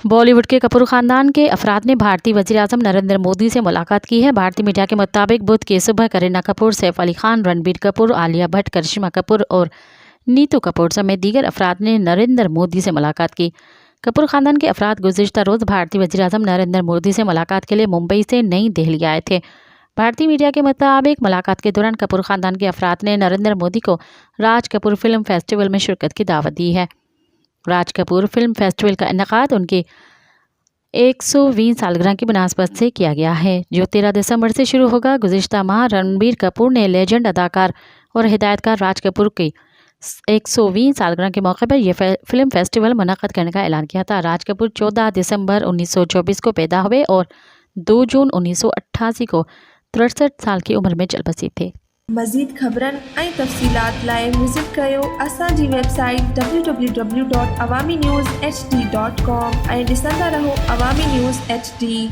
बॉलीवुड के कपूर खानदान के अफराद ने भारतीय वज़ीर-ए-आज़म नरेंद्र मोदी से मुलाकात की है। भारतीय मीडिया के मुताबिक बुध की सुबह करीना कपूर, सैफ अली खान, रणबीर कपूर, आलिया भट्ट, करिश्मा कपूर और नीतू कपूर समेत दीगर अफराद ने नरेंद्र मोदी से मुलाकात की। कपूर खानदान के अफराद गुज़िश्ता रोज़ भारतीय वज़ीर-ए-आज़म नरेंद्र मोदी से मुलाकात के लिए मुंबई से नई दिल्ली आए थे। भारतीय मीडिया के मुताबिक मुलाकात के दौरान कपूर खानदान के अफराद ने नरेंद्र मोदी को राज कपूर फिल्म फेस्टिवल में शिरकत की दावत दी है। राज कपूर फिल्म फेस्टिवल का इनेकाद उनकी 120 सालगिरह की मुनासबत से किया गया है, जो 13 दिसंबर से शुरू होगा। गुज़िश्ता माह रणबीर कपूर ने लेजेंड अदाकार और हिदायतकार राज कपूर की 120 सालगिरह के मौके पर यह फिल्म फेस्टिवल मुनक़्क़द करने का ऐलान किया था। राज कपूर 14 दिसंबर 1924 को पैदा हुए और 2 जून 1988 को 63 साल की उम्र में चल बसे थे। मज़ीद ख़बरनि ऐं तफ़सीलात लाइ विज़िट कयो असांजी वेबसाइट www.awamiNewsHD.com ऐं ॾिसंदा रहो अवामी न्यूज़ HD।